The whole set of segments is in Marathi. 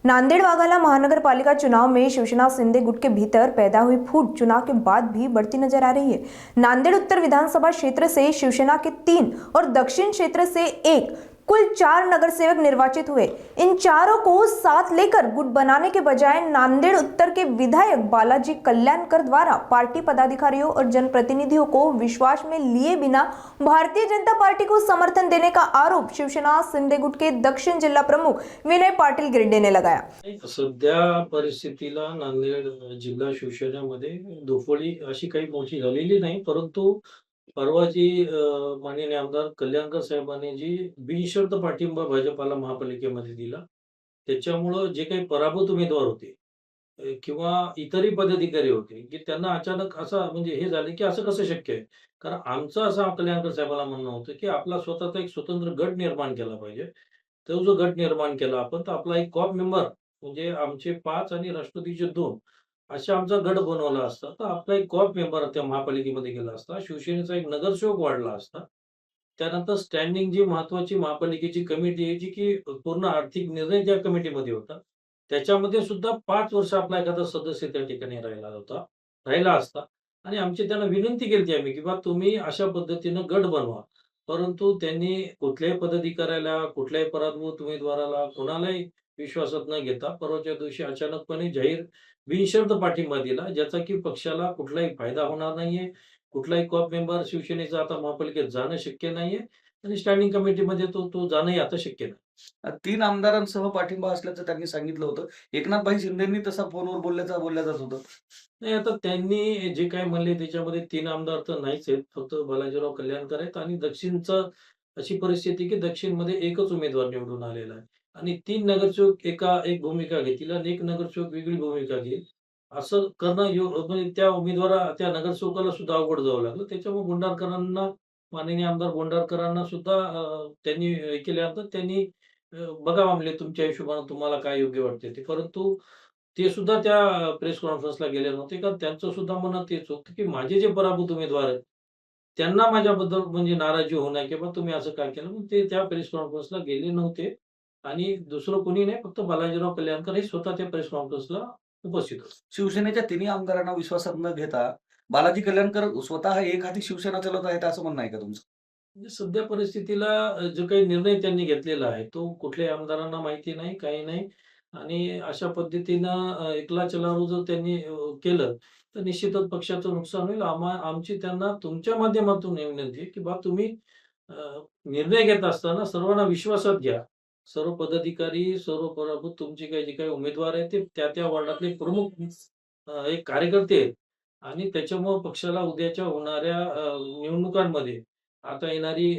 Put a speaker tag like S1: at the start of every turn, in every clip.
S1: नांदेड़ वाघाला महानगर पालिका चुनाव में शिवसेना सिंधे गुट के भीतर पैदा हुई फूट चुनाव के बाद भी बढ़ती नजर आ रही है। नांदेड़ उत्तर विधानसभा क्षेत्र से शिवसेना के 3 और दक्षिण क्षेत्र से 1 कुल 4 नगर सेवक निर्वाचित हुए। इन चारों को साथ लेकर गुट बनाने के बजाय नांदेड़ उत्तर के विधायक बालाजी कल्याणकर द्वारा पार्टी पदाधिकारियों और जनप्रतिनिधियों को विश्वास में लिए बिना भारतीय जनता पार्टी को समर्थन देने का आरोप शिवसेना सिंधे गुट के दक्षिण जिला प्रमुख विनय पाटील गिरडे ने लगाया।
S2: सध्या परिस्थितीला नांदेड जिल्हा शिवसेनेमध्ये धुफळी अशी काही मोठी झालेली नाही, परंतु परवा जी माननीय आमदार कल्याणकर साहेबांनी जी बिनशर्त पाठिंबा भाजपाला महापालिकेमध्ये दिला, त्याच्यामुळं जे काही पराभूत उमेदवार होते किंवा इतरही पदाधिकारी होते, की त्यांना अचानक असं म्हणजे हे झालं, की असं कसं शक्य आहे? कारण आमचं असं कल्याणकर साहेबांना म्हणणं होतं, की आपला स्वतःचा एक स्वतंत्र गट निर्माण केला पाहिजे. तो जो गट निर्माण केला आपण, तर आपला एक कॉप मेंबर म्हणजे आमचे 5 आणि राष्ट्रवादीचे 2 असा आमचा गट बनवला असता, तर आपला एक कॉप मेंबर त्या महापालिकेमध्ये गेला असता. शिवसेनेचा एक नगरसेवक वाढला असता. त्यानंतर स्टँडिंग जी महत्त्वाची महापालिकेची कमिटी आहे, जी की पूर्ण आर्थिक निर्णय त्या कमिटीमध्ये होता. त्याच्यामध्ये सुद्धा 5 वर्ष आपला एखादा सदस्य त्या ठिकाणी राहिला असता आणि आमची त्यांना विनंती केली आम्ही, की बा तुम्ही अशा पद्धतीनं गट बनवा. परंतु त्यांनी कुठल्याही पदाधिकाऱ्याला, कुठल्याही पराभूत उमेदवाराला, कोणालाही विश्वासात न घेता परवाच्या दिवशी अचानकपणे जाहीर बिनशर्त पाठिंबा दिला, ज्याचा की पक्षाला कुठलाही फायदा होणार नाहीये. कुठलाही कॉप मेंबर शिवसेनेचा आता महापालिकेत जाणं शक्य नाहीये आणि स्टँडिंग कमिटीमध्ये तो तो जाणंही आता शक्य नाही.
S3: 3 आमदारांसह पाठिंबा असल्याचं त्यांनी सांगितलं होतं. एकनाथभाई शिंदेंनी तसा फोनवर बोलल्या जात होतं.
S2: नाही आता त्यांनी जे काही म्हणले त्याच्यामध्ये 3 आमदार तर नाहीच आहेत. फक्त बालाजीराव कल्याणकर आहेत आणि दक्षिणचं अशी परिस्थिती की दक्षिणमध्ये एकच उमेदवार निवडून आलेला आहे आणि 3 नगरसेवक एक भूमिका घेतील आणि 1 नगरसेवक वेगळी भूमिका घेईल. असं करणं म्हणजे त्या त्या नगरसेवकाला सुद्धा अवघड जावं लागलं. त्याच्यामुळे बोंडारकरांना माननीय आमदार बोंडारकरांना सुद्धा त्यांनी हे केल्यानंतर त्यांनी बघा म्हणले तुमच्या हिशोबाने तुम्हाला काय योग्य वाटते ते. परंतु ते सुद्धा त्या प्रेस कॉन्फरन्सला गेले नव्हते. कारण त्यांचं सुद्धा म्हणणं तेच होतं, की माझे जे पराभूत उमेदवार आहेत, त्यांना माझ्याबद्दल म्हणजे नाराजी होऊ नये, की बा तुम्ही असं काय केलं? मग ते त्या प्रेस कॉन्फरन्सला गेले नव्हते आणि दुसरं कोणी नाही, फक्त बालाजीराव कल्याणकर हे स्वतः त्या प्रेस कॉन्फरन्सला उपस्थित होते.
S3: शिवसेनेच्या तिन्ही आमदारांना विश्वासात न घेता बालाजी कल्याणकर स्वतः एखादी शिवसेना चालवत आहेत असं म्हणणं आहे का तुमचं?
S2: म्हणजे सध्या परिस्थितीला जो काही निर्णय त्यांनी घेतलेला आहे, तो कुठल्याही आमदारांना माहिती नाही, काही नाही आणि अशा पद्धतीनं एकला चलारू जर त्यांनी केलं, तर निश्चितच पक्षाचं नुकसान होईल. आमची त्यांना तुमच्या माध्यमातून ही विनंती आहे, की बा तुम्ही अ, निर्णय घेत असताना सर्वांना विश्वासात घ्या. सर्व पदाधिकारी, सर्व पराभूत तुमचे काही जे काही उमेदवार आहेत, ते त्या वॉर्डातले प्रमुख एक कार्यकर्ते आहेत आणि त्याच्यामुळं पक्षाला उद्याच्या होणाऱ्या निवडणुकांमध्ये आता येणारी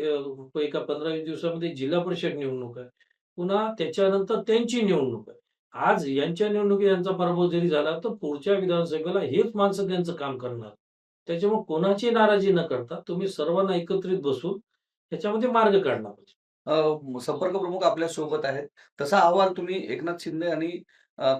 S2: एका 15-20 दिवसामध्ये जिल्हा परिषद निवडणूक आहे. पुन्हा त्याच्यानंतर त्यांची निवडणूक आहे. आज यांच्या निवडणुकीत यांचा पराभव जरी झाला, तर पुढच्या विधानसभेला हेच माणसं त्यांचं काम करणार. त्याच्यामुळे कोणाची नाराजी न करता तुम्ही सर्वांना एकत्रित बसून त्याच्यामध्ये मार्ग काढला पाहिजे.
S3: संपर्क प्रमुख आपल्या सोबत आहेत. तसा अहवाल तुम्ही एकनाथ शिंदे आणि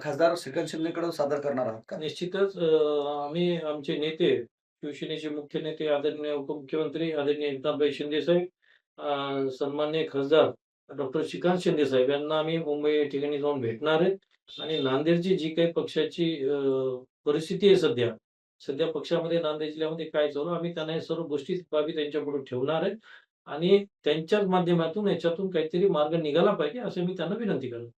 S3: खासदार श्रीकांत शिंदेकडे सादर करणार आहात का?
S2: निश्चितच आम्ही आमचे नेते, शिवसेनेचे मुख्य नेते आदरणीय उपमुख्यमंत्री आदरणीय एकनाथभाई शिंदे साहेब, सन्माननीय खासदार डॉक्टर श्रीकांत शिंदे साहेब यांना आम्ही मुंबई या ठिकाणी जाऊन भेटणार आहेत आणि नांदेडची जी काही पक्षाची परिस्थिती आहे सध्या पक्षामध्ये नांदेड जिल्ह्यामध्ये काय चालू आहे, आम्ही त्यांना या सर्व गोष्टी बाबी त्यांच्यापुढे ठेवणार आहे आणि त्यांच्याच माध्यमातून याच्यातून काहीतरी मार्ग निघाला पाहिजे, असं मी त्यांना विनंती करतो.